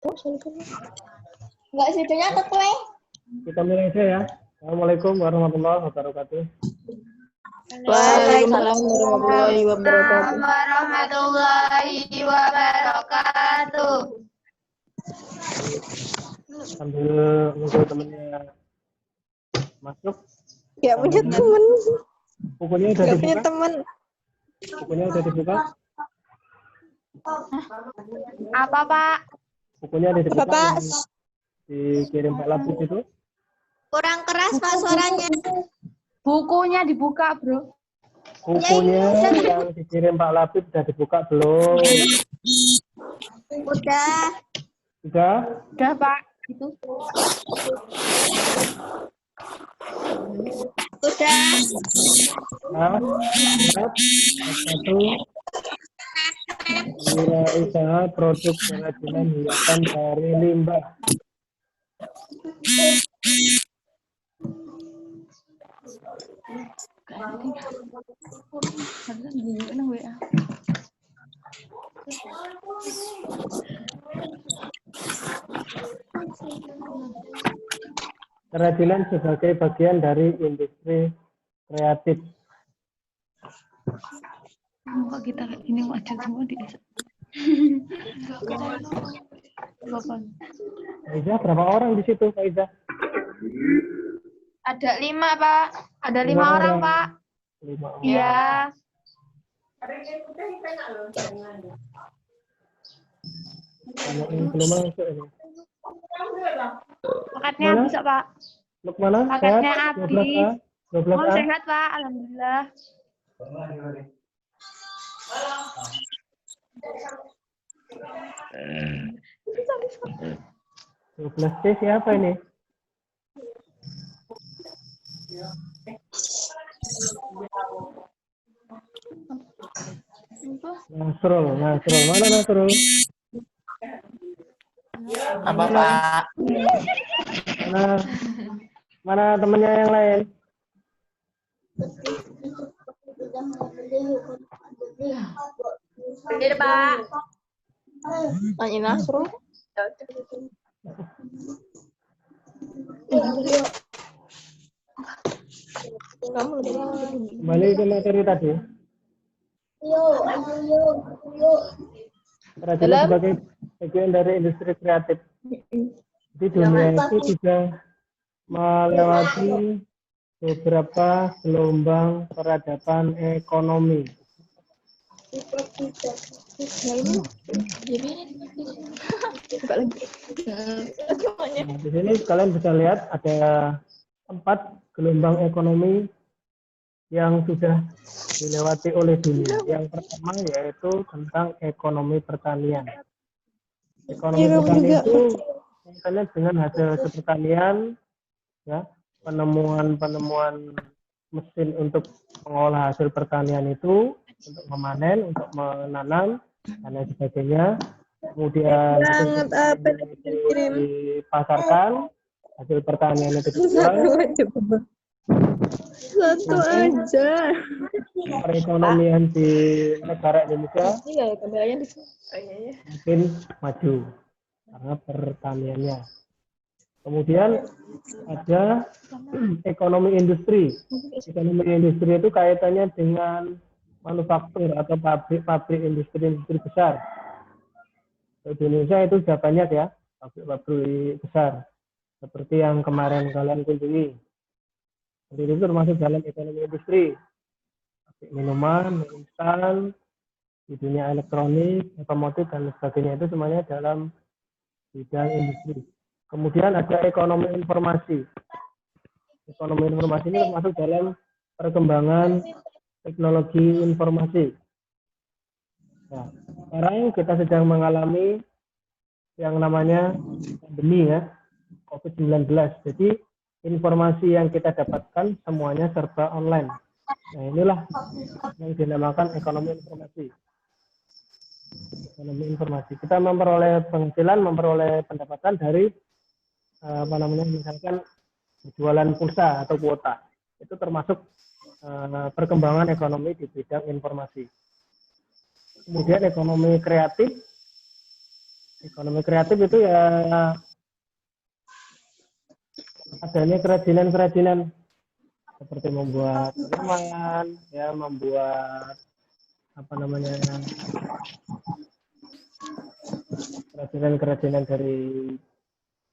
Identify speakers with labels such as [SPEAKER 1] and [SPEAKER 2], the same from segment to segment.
[SPEAKER 1] Enggak situnya ke kue.
[SPEAKER 2] Kita mulai aja ya. Assalamualaikum warahmatullahi wabarakatuh.
[SPEAKER 3] Waalaikumsalam warahmatullahi wabarakatuh.
[SPEAKER 1] Warahmatullahi wabarakatuh.
[SPEAKER 2] Sambil nunggu temennya masuk.
[SPEAKER 3] Ya punya teman.
[SPEAKER 2] Bukunya udah
[SPEAKER 3] Gak punya
[SPEAKER 2] dibuka?
[SPEAKER 3] teman.
[SPEAKER 2] Bukunya udah dibuka?
[SPEAKER 1] Apa, Pak?
[SPEAKER 2] Bukunya udah dibuka?
[SPEAKER 3] Apa, Pak?
[SPEAKER 2] Yang dikirim Pak Lapis itu?
[SPEAKER 1] Kurang keras, Pak, suaranya. Bukunya dibuka, Bro.
[SPEAKER 2] Bukunya yang dikirim Pak Lapis udah dibuka belum?
[SPEAKER 1] Udah.
[SPEAKER 2] Sudah?
[SPEAKER 1] Udah, Pak. Itu. Udah.
[SPEAKER 2] Nah, siap. Satu. Wirausaha produk kerajinan hiasan dari limbah. Kerajinan sebagai bagian dari industri kreatif.
[SPEAKER 4] Kok kita ini maju semua di
[SPEAKER 2] Faiza, berapa orang di situ, Faiza?
[SPEAKER 1] Ada 5, Pak. Ada 5 orang, Pak.
[SPEAKER 2] 5 orang.
[SPEAKER 1] Iya.
[SPEAKER 2] Kalau yang belum masuk ini.
[SPEAKER 1] Paketnya
[SPEAKER 2] Mana?
[SPEAKER 1] bisa, Pak.
[SPEAKER 2] Mau kemana?
[SPEAKER 1] Paketnya
[SPEAKER 2] Sehat?
[SPEAKER 1] habis.
[SPEAKER 2] 12A? 12A?
[SPEAKER 1] Oh, sehat, Pak. Alhamdulillah.
[SPEAKER 2] Dua belas C siapa ini? Nasrul. Mana Nasrul?
[SPEAKER 5] Apa Pak?
[SPEAKER 2] Mana temennya yang lain?
[SPEAKER 1] Hadir, Pak.
[SPEAKER 3] Tanya Nasrul. Kamu
[SPEAKER 2] Kembali ke materi tadi. Kerajinan sebagai bagian dari industri kreatif. Di dunia itu sudah melewati beberapa gelombang peradaban ekonomi. Nah, di sini kalian bisa lihat ada 4 gelombang ekonomi yang sudah dilewati oleh dunia. Yang pertama yaitu tentang ekonomi pertanian. Ekonomi pertanian itu kaitannya dengan hasil pertanian, ya, penemuan mesin untuk mengolah hasil pertanian itu, untuk memanen, untuk menanam, dan lain sebagainya. Kemudian dipasarkan, hasil pertanian itu dijual.
[SPEAKER 3] satu aja.
[SPEAKER 2] Perekonomian di negara Indonesia
[SPEAKER 3] Iya,
[SPEAKER 2] mungkin maju karena pertaniannya. Kemudian ada ekonomi industri. Ekonomi industri itu kaitannya dengan manufaktur atau pabrik industri besar. Di Indonesia itu sudah banyak ya, pabrik besar. Seperti yang kemarin kalian kunjungi. Jadi itu termasuk dalam ekonomi industri. Pabrik minuman, mie instan, di dunia elektronik, otomotif, dan sebagainya itu semuanya dalam bidang industri. Kemudian ada ekonomi informasi. Ekonomi informasi ini termasuk dalam perkembangan teknologi informasi. Nah, sekarang kita sedang mengalami yang namanya pandemi ya, COVID-19. Jadi informasi yang kita dapatkan semuanya serba online. Nah, inilah yang dinamakan ekonomi informasi. Ekonomi informasi. Kita memperoleh penghasilan, memperoleh pendapatan dari misalkan jualan pulsa atau kuota. Itu termasuk perkembangan ekonomi di bidang informasi. Kemudian ekonomi kreatif. Ekonomi kreatif itu ya adanya kerajinan-kerajinan seperti membuat tanaman, ya membuat apa namanya kerajinan-kerajinan dari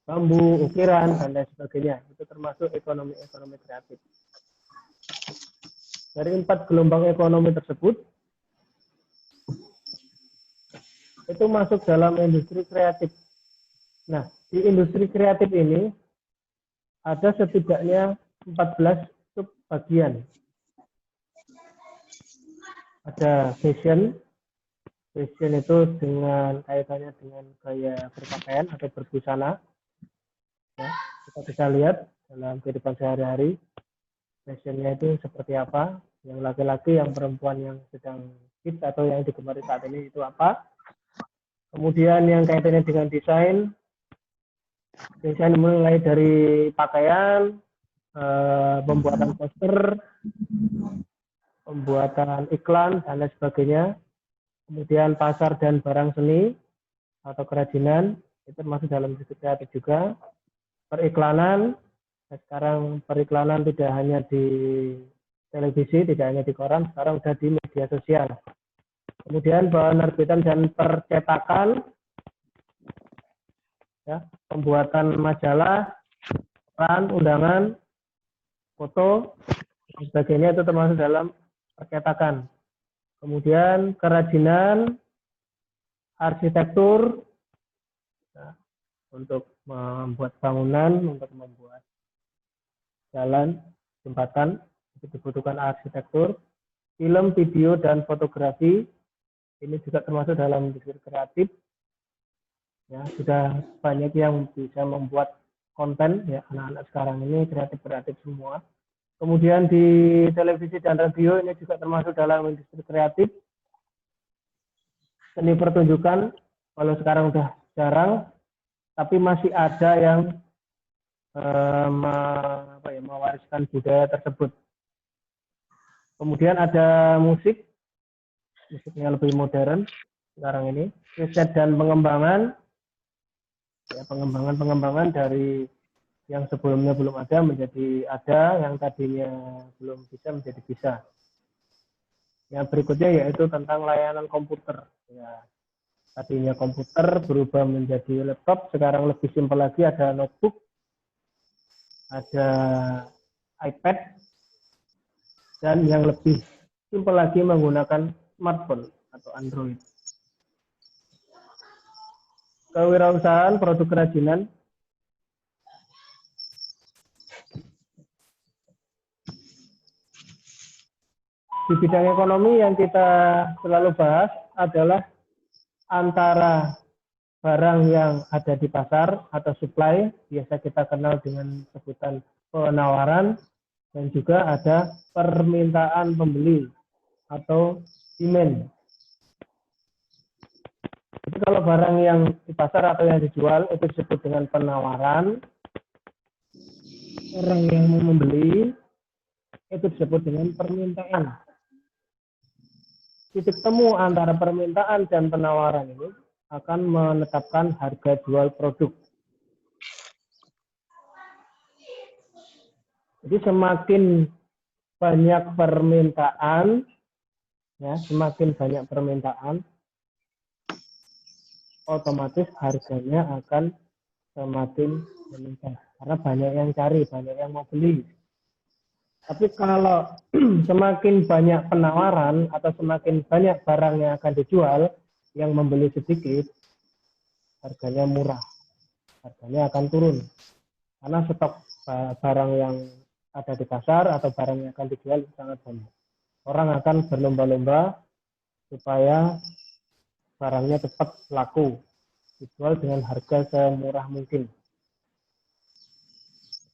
[SPEAKER 2] bambu, ukiran dan lain sebagainya. Itu termasuk ekonomi kreatif. Dari 4 gelombang ekonomi tersebut itu masuk dalam industri kreatif. Nah, di industri kreatif ini ada setidaknya 14 subbagian. Ada fashion. Fashion itu dengan kaitannya dengan gaya berpakaian atau berbusana. Ya, kita bisa lihat dalam kehidupan sehari-hari fashionnya itu seperti apa. Yang laki-laki, yang perempuan yang sedang hits atau yang digemari saat ini itu apa. Kemudian yang kaitannya dengan desain mulai dari pakaian, pembuatan poster, pembuatan iklan, dan lain sebagainya. Kemudian pasar dan barang seni atau kerajinan, itu termasuk dalam industri kreatif juga. Periklanan, sekarang periklanan tidak hanya di televisi, tidak hanya di koran, sekarang sudah di media sosial. Kemudian penerbitan dan percetakan, ya, pembuatan majalah, koran, undangan, foto, dan sebagainya itu termasuk dalam percetakan. Kemudian kerajinan, arsitektur, ya, untuk membuat bangunan, untuk membuat jalan, jembatan, itu dibutuhkan arsitektur. Film, video, dan fotografi, ini juga termasuk dalam industri kreatif. Ya, sudah banyak yang bisa membuat konten, ya, anak-anak sekarang ini kreatif semua. Kemudian di televisi dan radio ini juga termasuk dalam industri kreatif. Seni pertunjukan, kalau sekarang udah jarang, tapi masih ada yang mewariskan budaya tersebut. Kemudian ada musiknya lebih modern sekarang ini. Riset dan pengembangan, ya, pengembangan dari yang sebelumnya belum ada menjadi ada, yang tadinya belum bisa menjadi bisa. Yang berikutnya yaitu tentang layanan komputer. Ya, tadinya komputer berubah menjadi laptop, sekarang lebih simpel lagi, ada notebook, ada iPad, dan yang lebih simpel lagi menggunakan smartphone atau Android. Kewirausahaan produk kerajinan. Di bidang ekonomi yang kita selalu bahas adalah antara barang yang ada di pasar atau supply, biasa kita kenal dengan sebutan penawaran, dan juga ada permintaan pembeli atau demand. Jadi kalau barang yang di pasar atau yang dijual itu disebut dengan penawaran, orang yang mau membeli itu disebut dengan permintaan. Titik temu antara permintaan dan penawaran ini akan menetapkan harga jual produk. Jadi semakin banyak permintaan, ya, semakin banyak permintaan, otomatis harganya akan semakin meningkat. Karena banyak yang cari, banyak yang mau beli. Tapi kalau semakin banyak penawaran atau semakin banyak barang yang akan dijual, yang membeli sedikit, harganya murah. Harganya akan turun. Karena stok barang yang ada di pasar atau barang yang akan dijual sangat banyak. Orang akan berlomba-lomba supaya barangnya cepat laku, dijual dengan harga semurah mungkin.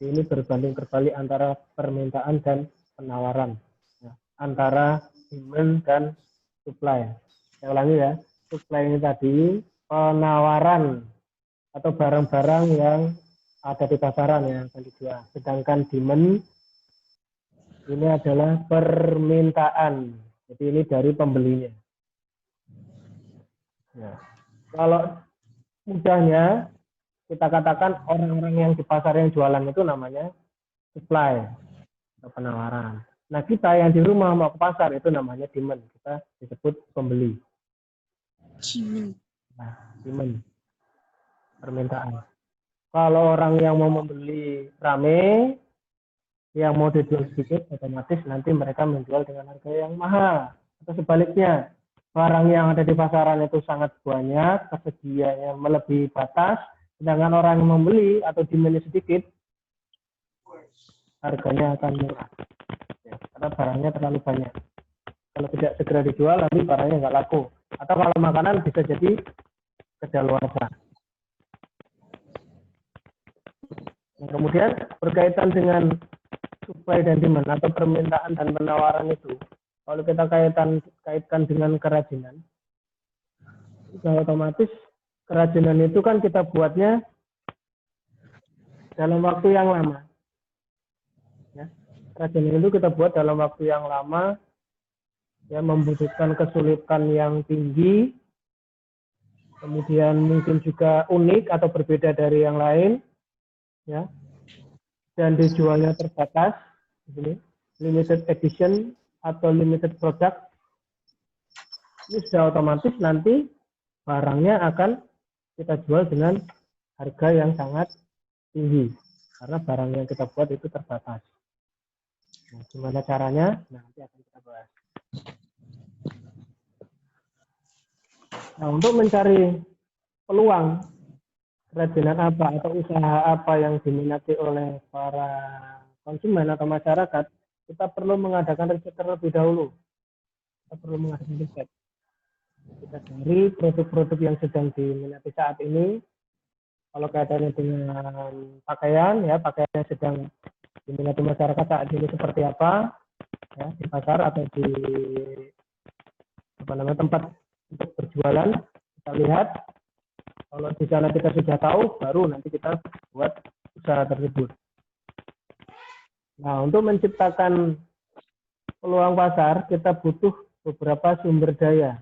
[SPEAKER 2] Ini berbanding terbalik antara permintaan dan penawaran, ya, antara demand dan supply. Saya ulangi ya, supply ini tadi penawaran atau barang-barang yang ada di pasaran yang akan dijual. Sedangkan demand ini adalah permintaan. Jadi ini dari pembelinya. Ya. Kalau mudahnya kita katakan orang-orang yang di pasar yang jualan itu namanya supply atau penawaran. Nah, kita yang di rumah mau ke pasar itu namanya demand. Kita disebut pembeli. Nah, demand, permintaan. Kalau orang yang mau membeli rame, yang mau dijual sedikit, otomatis nanti mereka menjual dengan harga yang mahal. Atau sebaliknya, barang yang ada di pasaran itu sangat banyak, tersedianya melebihi batas, sedangkan orang yang membeli atau demand sedikit, harganya akan murah. Ya, karena barangnya terlalu banyak. Kalau tidak segera dijual, nanti barangnya nggak laku. Atau kalau makanan bisa jadi kedaluarsa. Nah, kemudian berkaitan dengan supply dan demand atau permintaan dan penawaran itu, kalau kita kaitkan dengan kerajinan, sudah otomatis kerajinan itu kan kita buatnya dalam waktu yang lama. Ya, kerajinan itu kita buat dalam waktu yang lama, ya, membutuhkan kesulitan yang tinggi, kemudian mungkin juga unik atau berbeda dari yang lain, ya, dan dijualnya terbatas, ini limited edition atau limited product. Ini sudah otomatis nanti barangnya akan kita jual dengan harga yang sangat tinggi karena barang yang kita buat itu terbatas. Nah, gimana caranya? Nah, nanti akan kita bahas. Nah, untuk mencari peluang kerajinan apa atau usaha apa yang diminati oleh para konsumen atau masyarakat, kita perlu mengadakan riset terlebih dahulu. Kita perlu mengadakan riset. Kita cari produk-produk yang sedang diminati saat ini. Kalau kaitannya dengan pakaian, ya, pakaian yang sedang diminati masyarakat saat ini seperti apa, ya, di pasar atau di tempat untuk berjualan, kita lihat. Kalau di sana kita sudah tahu, baru nanti kita buat usaha tersebut. Nah, untuk menciptakan peluang pasar, kita butuh beberapa sumber daya.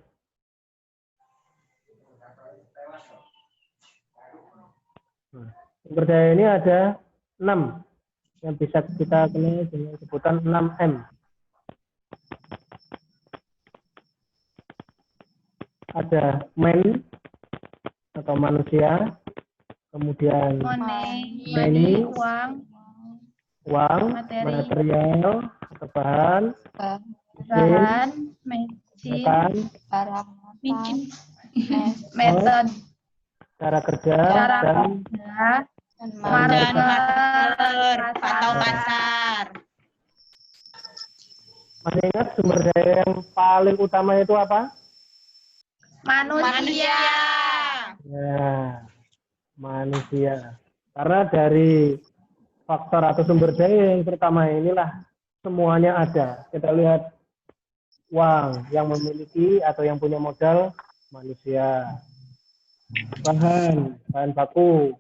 [SPEAKER 2] Nah, sumber daya ini ada 6 yang bisa kita kenal dengan sebutan 6M. Ada man atau manusia, kemudian money, uang, material atau bahan,
[SPEAKER 1] mesin,
[SPEAKER 2] barang,
[SPEAKER 1] method,
[SPEAKER 2] cara kerja, dan
[SPEAKER 1] market,
[SPEAKER 5] atau pasar.
[SPEAKER 2] masih ingat sumber daya yang paling utama itu apa?
[SPEAKER 1] manusia.
[SPEAKER 2] Ya, manusia. Karena dari faktor atau sumber daya yang pertama inilah semuanya ada. Kita lihat uang yang memiliki atau yang punya modal manusia. Bahan baku,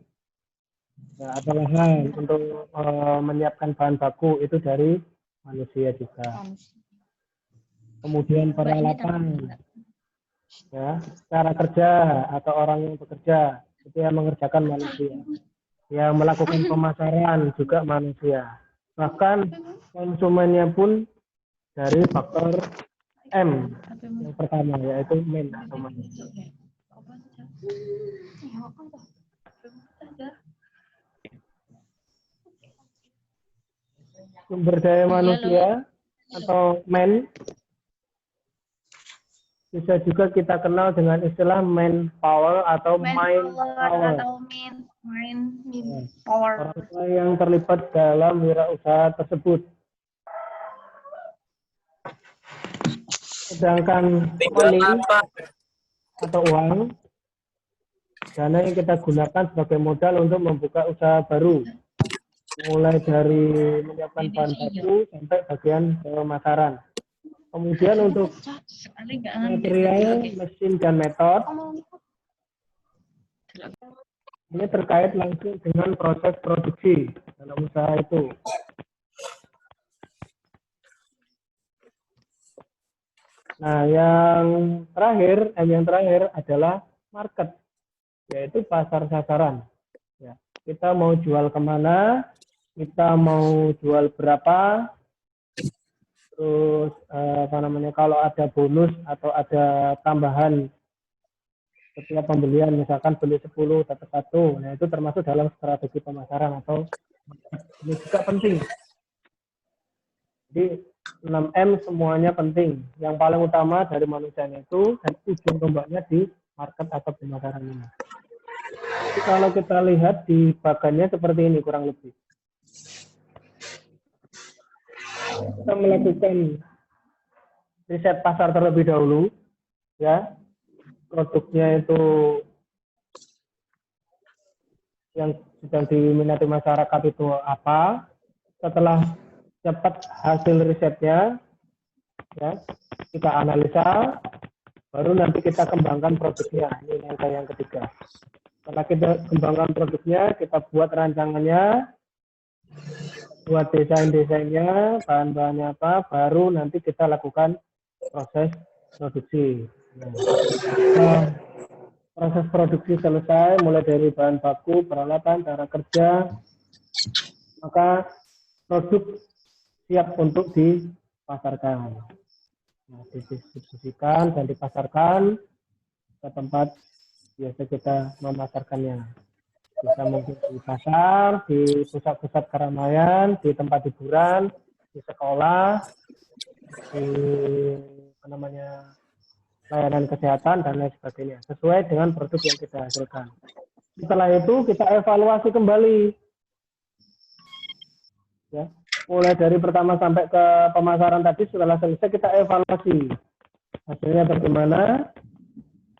[SPEAKER 2] ya, atau lahan untuk menyiapkan bahan baku itu dari manusia juga. Kemudian peralatan, ya, cara kerja atau orang yang bekerja itu yang mengerjakan manusia. Yang melakukan pemasaran juga manusia. Bahkan konsumennya pun dari faktor M yang pertama, yaitu man atau manusia. Sumber daya manusia atau man bisa juga kita kenal dengan istilah manpower atau mind power. Orang yang terlibat dalam wirausaha tersebut. Sedangkan money atau uang, dana yang kita gunakan sebagai modal untuk membuka usaha baru. Mulai dari menyiapkan bahan baku sampai bagian pemasaran. Kemudian untuk material, mesin, dan metode, ini terkait langsung dengan proses produksi dalam usaha itu. Nah, yang terakhir adalah market. yaitu pasar sasaran. Ya, kita mau jual kemana, kita mau jual berapa, terus kalau ada bonus atau ada tambahan setiap pembelian, misalkan beli 10 dapat 1, nah itu termasuk dalam strategi pemasaran atau ini juga penting. Jadi 6M semuanya penting. Yang paling utama dari manusianya itu dan ujung tombaknya di market atau pemasaran ini. Jadi kalau kita lihat di bagannya seperti ini kurang lebih. Kita melakukan riset pasar terlebih dahulu, ya. Produknya itu yang sedang diminati masyarakat itu apa. Setelah dapat hasil risetnya, ya, kita analisa, baru nanti kita kembangkan produknya. Ini langkah yang ketiga. Setelah kita kembangkan produknya, kita buat rancangannya, buat desain-desainnya, bahan-bahannya apa, baru nanti kita lakukan proses produksi. Nah, proses produksi selesai, mulai dari bahan baku, peralatan, cara kerja, maka produk siap untuk dipasarkan. Nah, didistribusikan dan dipasarkan ke tempat biasa kita memasarkannya. Bisa mungkin di pasar, di pusat-pusat keramaian, di tempat hiburan, di sekolah, di layanan kesehatan dan lain sebagainya, sesuai dengan produk yang kita hasilkan. Setelah itu kita evaluasi kembali, ya, mulai dari pertama sampai ke pemasaran tadi. Setelah selesai kita evaluasi hasilnya bagaimana,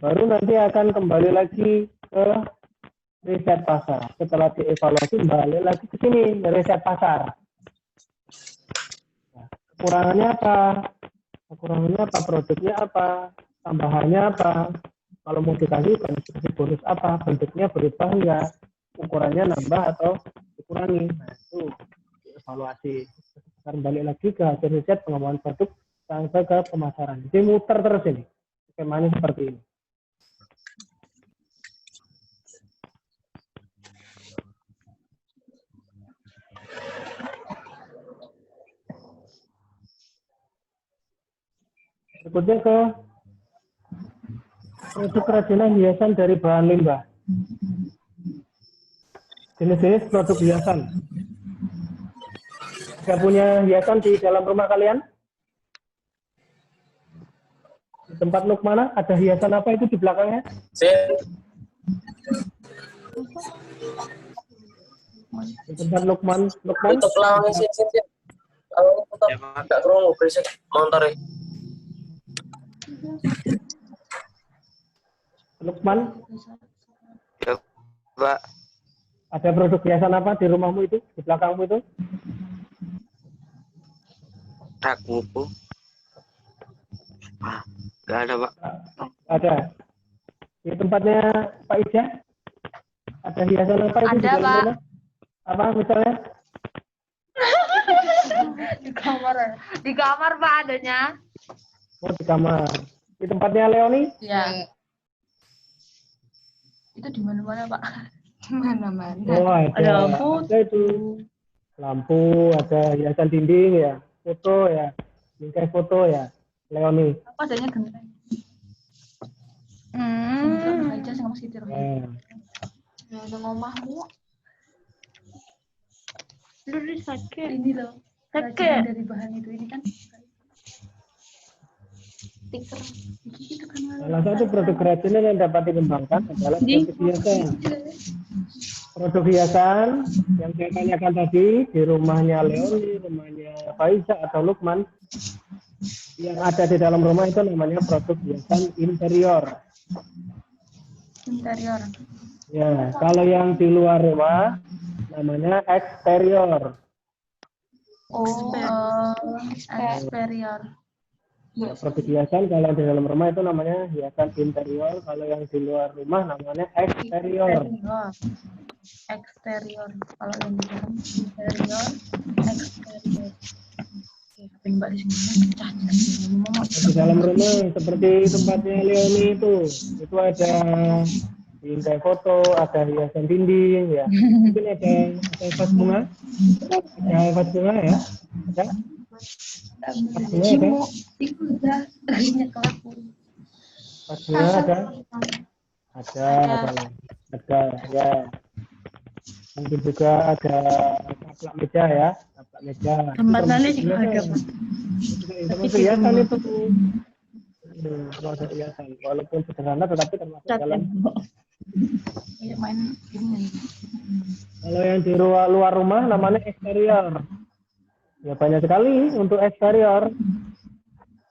[SPEAKER 2] baru nanti akan kembali lagi ke riset pasar. Setelah dievaluasi kembali lagi ke sini riset pasar. Nah, kekurangannya apa? Produknya apa? Tambahannya apa? Kalau mau dikasih bonus apa? Bentuknya berubah enggak? Ukurannya nambah atau dikurangi? Nah, itu evaluasi. Kembali lagi ke hasil riset pengembangan produk sampai ke pemasaran. Jadi muter terus ini. Skemanya seperti ini. Berikutnya ke produk kerajinan hiasan dari bahan limbah. Jenis-jenis produk hiasan. Sudah punya hiasan di dalam rumah kalian? Di tempat Lukmana ada hiasan apa itu di belakangnya? Di tempat Lukman.
[SPEAKER 6] Tutup lawangnya sih. Agak kerungu berisik motor.
[SPEAKER 2] Lukman,
[SPEAKER 6] Ya, Pak.
[SPEAKER 2] ada produk hiasan apa di rumahmu itu, di belakangmu itu?
[SPEAKER 6] Rak buku. Gak ada, Pak.
[SPEAKER 2] Ada. Di tempatnya Pak Ija, ada hiasan apa itu?
[SPEAKER 5] Ada,
[SPEAKER 2] di dalam
[SPEAKER 5] Pak.
[SPEAKER 2] rumah? Apa misalnya?
[SPEAKER 5] Di kamar Pak adanya.
[SPEAKER 2] Oh, di kamar. Di tempatnya Leoni?
[SPEAKER 5] Iya. Itu di mana-mana Pak. Mana-mana.
[SPEAKER 2] Oh,
[SPEAKER 5] Ada lampu.
[SPEAKER 2] Ada itu. Lampu, ada hiasan dinding ya, foto ya, bingkai foto ya, Leoni.
[SPEAKER 5] Apa adanya genteng? Aja sing mesti tiru. Ya udah ngomahmu. Lu sakit. Ini loh. Sakit dari bahan itu ini kan. Stiker. Itu kan.
[SPEAKER 2] Salah satu produk kerajinan yang dapat dikembangkan adalah produk hiasan. Produk hiasan yang saya tanyakan tadi di rumahnya Leoni, rumahnya Faiza atau Lukman, yang ada di dalam rumah itu namanya produk hiasan interior.
[SPEAKER 5] Interior.
[SPEAKER 2] Ya, kalau yang di luar rumah namanya eksterior.
[SPEAKER 5] Oh, exterior.
[SPEAKER 2] Ya, produk hiasan kalau di dalam rumah itu namanya hiasan interior, kalau yang di luar rumah namanya eksterior.
[SPEAKER 5] Eksterior. Kalau yang di dalam interior, eksterior. Oke, tapi Mbak di sini
[SPEAKER 2] Di dalam rumah seperti tempatnya Leoni itu ada bingkai foto, ada hiasan dinding, ya. Mungkin ada vas bunga, ada vas bunga ya, ada. Vas bunga ada,
[SPEAKER 5] Itu udah nyekel aku.
[SPEAKER 2] vas bunga ada, ya. Mungkin juga ada taplak meja ya, taplak meja.
[SPEAKER 4] Tempat lalu juga ada, Pak.
[SPEAKER 2] Termasuk hiasan itu. Termasuk hiasan, walaupun sederhana tetapi termasuk
[SPEAKER 4] Cat
[SPEAKER 2] dalam.
[SPEAKER 4] Kayak main ini.
[SPEAKER 2] Kalau yang di luar rumah namanya eksterior. Ya banyak sekali untuk eksterior.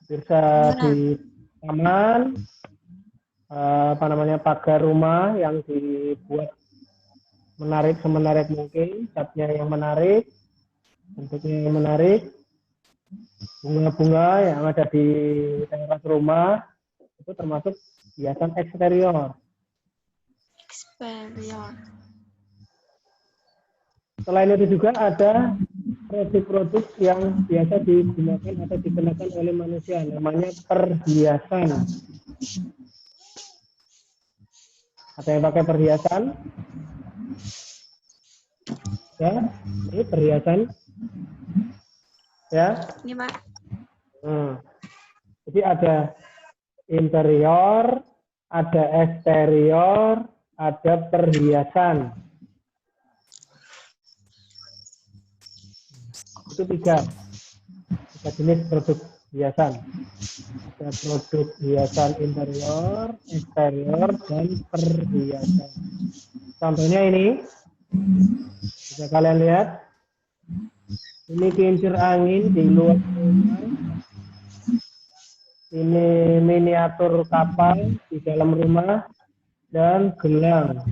[SPEAKER 2] Bisa di taman, pagar rumah yang dibuat semenarik mungkin, catnya yang menarik, bentuknya yang menarik, bunga-bunga yang ada di teras rumah itu termasuk hiasan eksterior. Selain itu juga ada produk-produk yang biasa digunakan atau digunakan oleh manusia, namanya perhiasan. Ada yang pakai perhiasan? Ya, ini perhiasan. Ya.
[SPEAKER 3] Ini, Pak.
[SPEAKER 2] Jadi ada interior, ada eksterior, ada perhiasan. Itu tiga jenis produk hiasan. Ada produk hiasan interior, eksterior, dan perhiasan. Contohnya ini, bisa kalian lihat. Ini kincir angin di luar rumah. Ini miniatur kapal di dalam rumah dan gelang.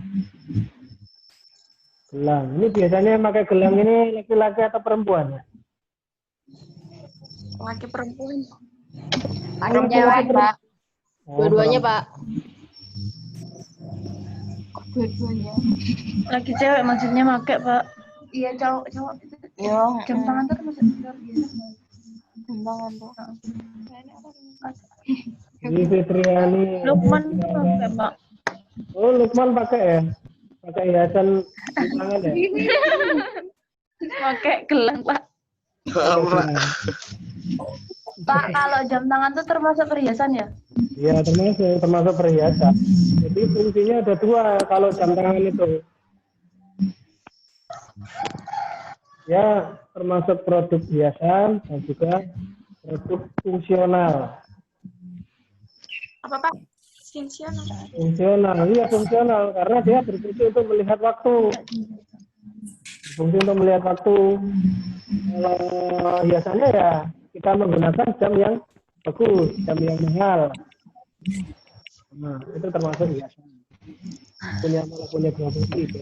[SPEAKER 2] Gelang. Ini biasanya yang pakai gelang ini laki-laki atau perempuan?
[SPEAKER 3] Laki perempuan.
[SPEAKER 2] Cewek,
[SPEAKER 3] Pak. Dua-duanya, Pak.
[SPEAKER 5] Dua-duanya.
[SPEAKER 4] Lagi cewek maksudnya pakai, Pak.
[SPEAKER 5] Iya, cowok.
[SPEAKER 3] Iya.
[SPEAKER 5] Jam tangan tuh masuk luar biasa.
[SPEAKER 3] Jam tangan tuh.
[SPEAKER 2] Ini Fitriani.
[SPEAKER 4] Lukman itu pakai, Pak.
[SPEAKER 2] Oh, Lukman pakai ya? Pakai hiasan di tangan ya?
[SPEAKER 4] Pakai gelang, Pak. Pak, kalau jam tangan tuh termasuk perhiasan ya?
[SPEAKER 2] Iya, termasuk perhiasan. Jadi fungsinya ada dua kalau jam tangan itu. Ya, termasuk produk hiasan dan juga produk fungsional.
[SPEAKER 3] Apa, Pak? Fungsional.
[SPEAKER 2] Fungsional, iya fungsional karena dia berfungsi untuk melihat waktu. Berfungsi untuk melihat waktu. Kalau hiasannya ya kita menggunakan jam yang bagus, jam yang mahal. Nah, itu termasuk hiasan. Punya dua fungsi itu.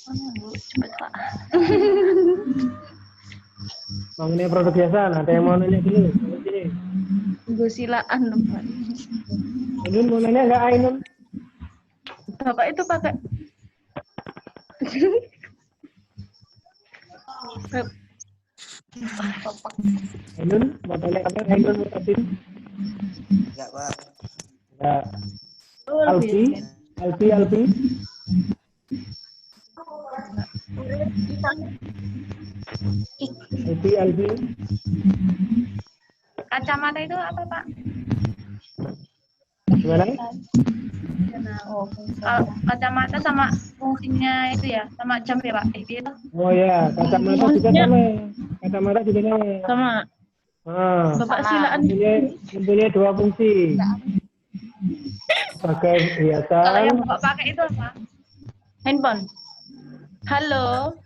[SPEAKER 4] Cepet, Pak.
[SPEAKER 2] Mengenai produk hiasan, ada yang mau nanya dulu?
[SPEAKER 4] Gue silaan dong, Pak.
[SPEAKER 2] Ainun mau nanya nggak Ainun?
[SPEAKER 4] Bapak itu pakai.
[SPEAKER 2] Ainun mau tanya apa? Ainun mau tanya?
[SPEAKER 6] Enggak, Pak.
[SPEAKER 2] Ya.
[SPEAKER 4] Oh,
[SPEAKER 2] Albi. Albi.
[SPEAKER 5] Kacamata itu apa, Pak?
[SPEAKER 2] Gimana?
[SPEAKER 5] Oh, kalau kacamata sama fungsinya itu ya, sama jam ya, Pak? Itu.
[SPEAKER 2] Oh ya, kacamata juga sama. Kacamata juga sama.
[SPEAKER 4] Sama.
[SPEAKER 2] Ah,
[SPEAKER 4] Bapak silaan.
[SPEAKER 2] mempunyai dua fungsi. Sebagai
[SPEAKER 5] Kalau yang
[SPEAKER 2] hiasan,
[SPEAKER 5] Bapak pakai itu apa?
[SPEAKER 4] Handphone. Halo.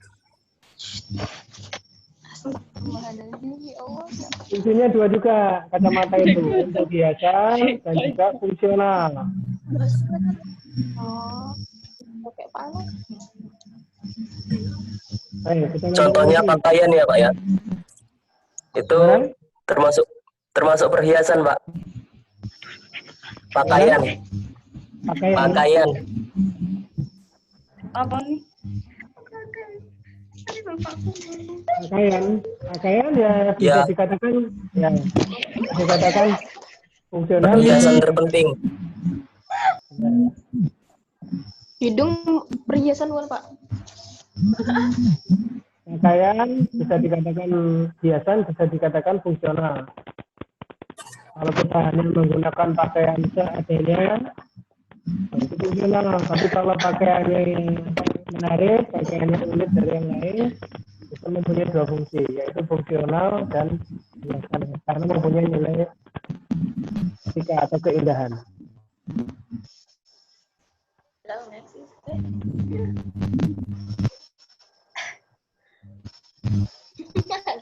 [SPEAKER 2] fungsinya dua juga kacamata itu untuk hiasan dan juga fungsional.
[SPEAKER 3] Oh. Pakai pala.
[SPEAKER 2] Ayo, kita lanjut
[SPEAKER 6] Contohnya
[SPEAKER 2] lagi.
[SPEAKER 6] pakaian ya, Pak ya. Itu
[SPEAKER 2] Gimana?
[SPEAKER 6] termasuk perhiasan, Pak. Pakaian.
[SPEAKER 4] Apa nih?
[SPEAKER 2] Pakaian ya bisa
[SPEAKER 6] Ya.
[SPEAKER 2] dikatakan fungsional.
[SPEAKER 6] Perhiasan terpenting.
[SPEAKER 3] Hidung perhiasan bukan Pak?
[SPEAKER 2] Pakaian bisa dikatakan hiasan, bisa dikatakan fungsional. Kalau kita hanya menggunakan pakaian seadanya, itu fungsional. Tapi kalau pakaiannya menarik, pakaiannya unik dari yang lain, itu mempunyai dua fungsi, yaitu fungsional dan hiasan, karena mempunyai nilai estetika atau keindahan.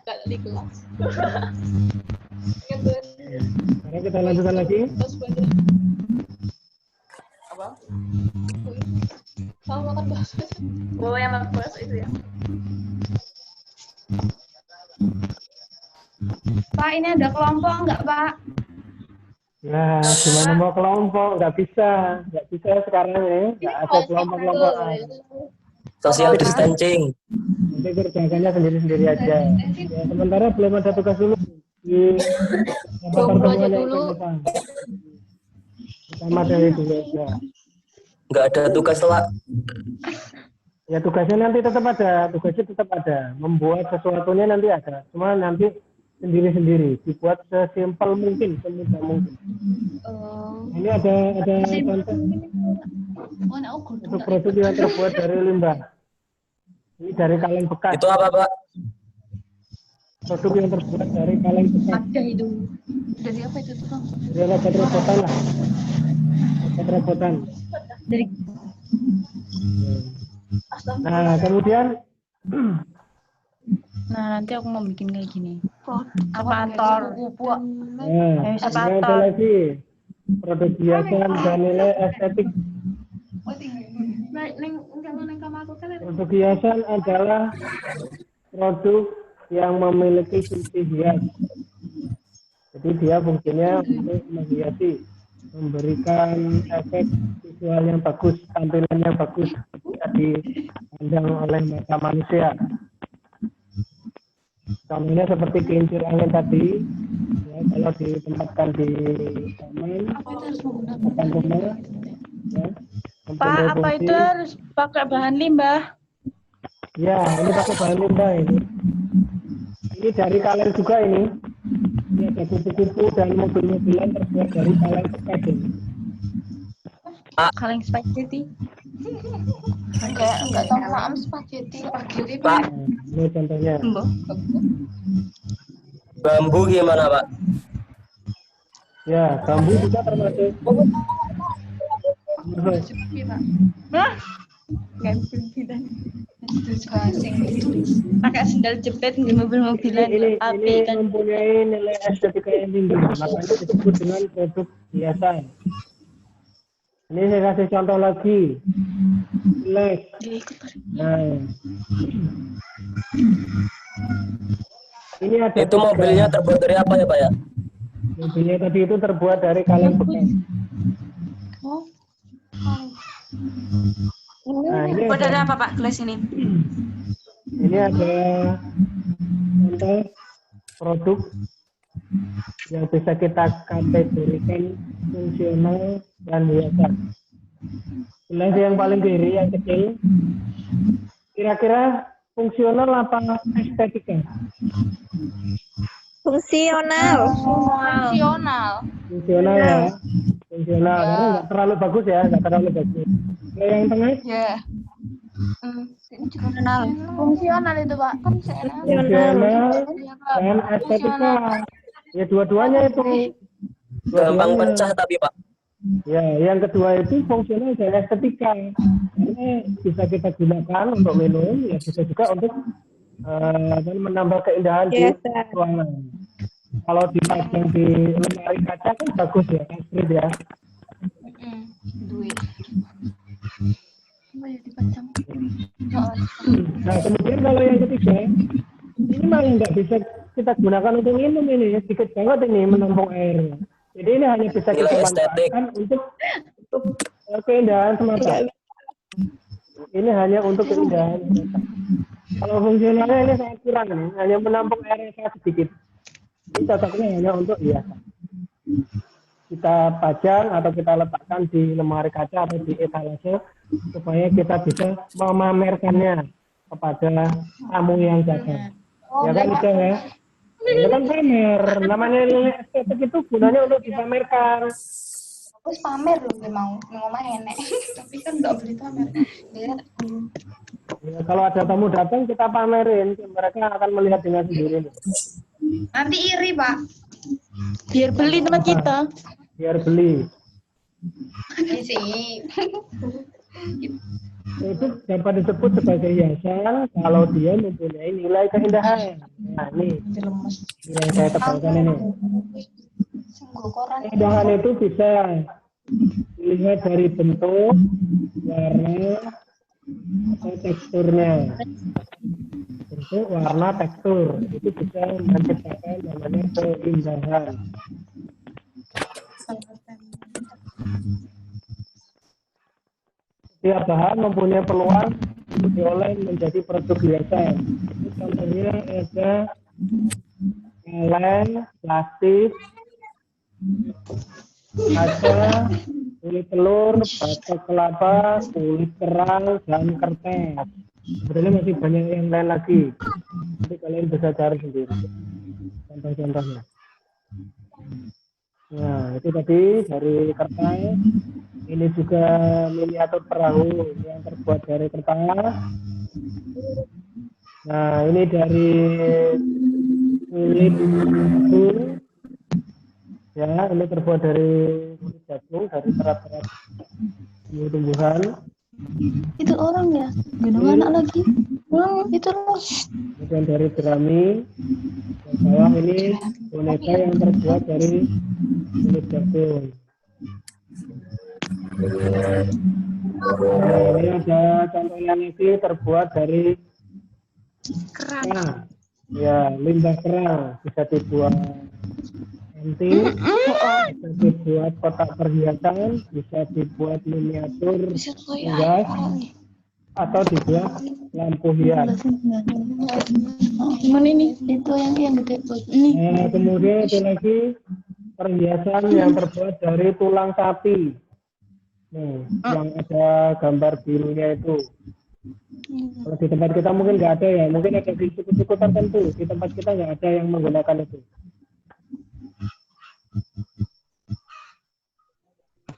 [SPEAKER 3] Kalau di kelas.
[SPEAKER 2] Sekarang kita lanjutkan lagi.
[SPEAKER 3] Apa? Sama makan bakso. Oh, yang makan bakso itu ya.
[SPEAKER 5] Pak, ini ada kelompok nggak, Pak?
[SPEAKER 2] Nah, gimana mau kelompok? Nggak bisa sekarang ya. Nggak ada kelompok-kelompokan.
[SPEAKER 6] Social distancing.
[SPEAKER 2] Nanti kerjakannya sendiri-sendiri aja. Ya, sementara belum ada tugas dulu di pertemuan yang akan datang. Sama dari dulu aja.
[SPEAKER 6] Nggak ada tugas lah.
[SPEAKER 2] Ya tugasnya nanti tetap ada. Membuat sesuatunya nanti ada. Cuma nanti sendiri-sendiri, dibuat sesimpel mungkin, semudah mungkin. Ini ada contoh untuk produk yang terbuat dari limbah. Ini dari kaleng bekas.
[SPEAKER 6] Itu apa, Pak?
[SPEAKER 2] Produk yang terbuat dari kaleng bekas.
[SPEAKER 5] Ada itu. Dari apa itu tuh?
[SPEAKER 2] Dari robot-robotan lah. Robot-robotan.
[SPEAKER 5] Dari
[SPEAKER 2] Nah, kemudian
[SPEAKER 5] nanti aku mau bikin kayak gini. Evator.
[SPEAKER 2] ini ada lagi produk hiasan dan nilai estetik. Produk hiasan adalah produk yang memiliki fungsi hias. Jadi dia fungsinya untuk menghiasi, memberikan efek visual yang bagus, tampilan yang bagus bisa dipandang oleh mata manusia. Contohnya seperti kincir angin tadi, ya, kalau ditempatkan di taman, akan rumah, ya,
[SPEAKER 5] Pak, apa itu harus pakai bahan limbah?
[SPEAKER 2] ya, ini pakai bahan limbah ini. Ini dari kaleng juga ini. Ini ada kupu-kupu dan mobil-mobilan terbuat dari kaleng bekas ini.
[SPEAKER 5] Kaleng spaghetti.
[SPEAKER 3] Enggak tahu maaf spaghetti.
[SPEAKER 6] Pak,
[SPEAKER 2] Ini contohnya.
[SPEAKER 6] bambu gimana, Pak?
[SPEAKER 2] Ya, bambu juga termasuk.
[SPEAKER 5] Pakai sendal jepit di mobil-mobilan
[SPEAKER 2] Ini
[SPEAKER 5] api kan.
[SPEAKER 2] mempunyai nilai estetika yang tinggi, makanya disebut dengan produk hiasan. Ini saya kasih contoh lagi. Les. Nah. Ini ada
[SPEAKER 6] Itu mobilnya terbuat dari apa ya, Pak ya?
[SPEAKER 2] mobilnya tadi itu terbuat dari kaleng bekas. Nah, ini
[SPEAKER 3] Buat dari apa Pak gelas ini?
[SPEAKER 2] Ini ada contoh produk yang bisa kita kategorikan fungsional dan hiasan. Gelas yang paling kiri, yang kecil, kira-kira fungsional apa estetika?
[SPEAKER 1] Fungsional.
[SPEAKER 2] Fungsional ya. Fungsional, karena nggak terlalu bagus ya, nggak terlalu bagus. Kalau yang tengah?
[SPEAKER 3] Ya.
[SPEAKER 5] Fungsional itu, Pak.
[SPEAKER 2] Fungsional dan estetika. Ya dua-duanya itu.
[SPEAKER 6] Gampang
[SPEAKER 2] Dua-duanya.
[SPEAKER 6] pecah tapi, Pak.
[SPEAKER 2] Ya, yang kedua itu fungsional dan estetika. Karena bisa kita gunakan untuk minum, ya bisa juga untuk menambah keindahan di ruangan. Kalau dipajang di lemari kaca kan bagus ya, strip ya. Nah, kemudian kalau yang ketiga, ini malah nggak bisa kita gunakan untuk minum ini, sedikit banget ini menampung air. Jadi ini hanya bisa kita
[SPEAKER 6] Nilai estetik.
[SPEAKER 2] manfaatkan untuk keindahan semata. Ini hanya untuk keindahan semata. Kalau fungsionalnya ini sangat kurang ini, hanya menampung air yang sangat sedikit. Ini cocoknya hanya untuk hiasan. kita pajang atau kita letakkan di lemari kaca atau di etalase supaya kita bisa memamerkannya kepada tamu yang datang. Ya kan itu ya. Ya kan pamer. Namanya nilai estetik itu gunanya untuk dipamerkan.
[SPEAKER 4] Terus pamer loh gue mau ngomong enek.
[SPEAKER 3] Tapi kan nggak boleh pamer. Dia
[SPEAKER 2] Ya, kalau ada tamu datang kita pamerin, mereka akan melihat dengan sendiri.
[SPEAKER 5] Nanti iri, Pak.
[SPEAKER 1] Biar beli teman kita.
[SPEAKER 2] Biar beli.
[SPEAKER 4] Sih.
[SPEAKER 2] Itu dapat disebut sebagai hiasan kalau dia mempunyai nilai keindahan. Nah ini yang saya tekankan ini.
[SPEAKER 4] Sungguh koran.
[SPEAKER 2] Keindahan itu bisa dilihat dari bentuk, warna, atau teksturnya. Bentuk, warna, tekstur itu bisa menciptakan namanya keindahan. Setiap bahan mempunyai peluang untuk diolah menjadi produk hiasan. Ini contohnya ada kaleng, plastik, kaca, kulit telur, batok kelapa, kulit kerang, dan kertas. Sebenarnya masih banyak yang lain lagi. Nanti kalian bisa cari sendiri contoh-contohnya. Nah, itu tadi dari kertas. Ini juga miniatur perahu yang terbuat dari kertas. Nah, ini dari kulit jagung. Ya, ini terbuat dari kulit jagung, dari serat-serat tumbuh-tumbuhan.
[SPEAKER 1] Itu orang ya. Gendong anak lagi. Itu loh.
[SPEAKER 2] Kemudian dari jerami. Yang bawah ini boneka yang terbuat dari kulit jagung. Nah, ini ada contohnya lagi terbuat dari kerang. Ya, limbah kerang bisa dibuat anting, bisa dibuat kotak perhiasan, bisa dibuat miniatur hias, atau dibuat lampu hias.
[SPEAKER 1] Gimana ini? Itu yang gede buat ini.
[SPEAKER 2] Nah, kemudian ada lagi perhiasan yang terbuat dari tulang sapi. Yang ada gambar birunya itu. Kalau di tempat kita mungkin nggak ada ya, mungkin ada di suku-suku tertentu. Di tempat kita nggak ada yang menggunakan itu.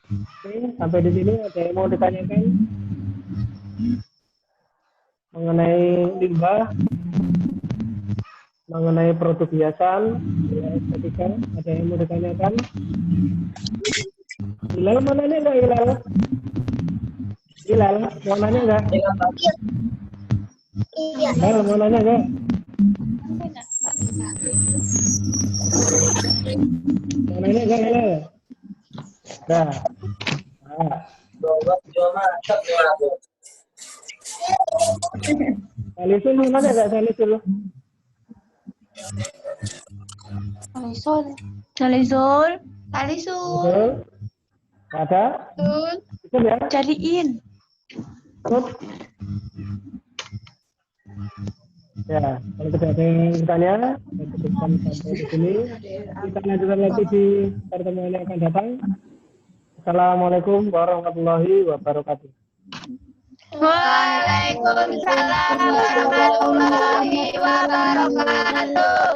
[SPEAKER 2] Oke, sampai di sini ada yang mau ditanyakan mengenai limbah, mengenai produk hiasan, ya, estetika. Ada yang mau ditanyakan? Hilal mau nanya nggak Hilal? Hilal mau nanya nggak? Hilal mau nanya nggak? Mau nanya nggak Hilal? Nah. Salisul mau nanya nggak Salisul?
[SPEAKER 1] Salizul.
[SPEAKER 2] Betul? Ada? Betul ya?
[SPEAKER 1] Cariin.
[SPEAKER 2] Betul? Ya, kalau tidak ada yang bertanya, kita cukupkan sampai di sini. Kita lanjutkan lagi di pertemuan yang akan datang. Assalamualaikum warahmatullahi wabarakatuh.
[SPEAKER 5] Waalaikumsalam warahmatullahi wabarakatuh.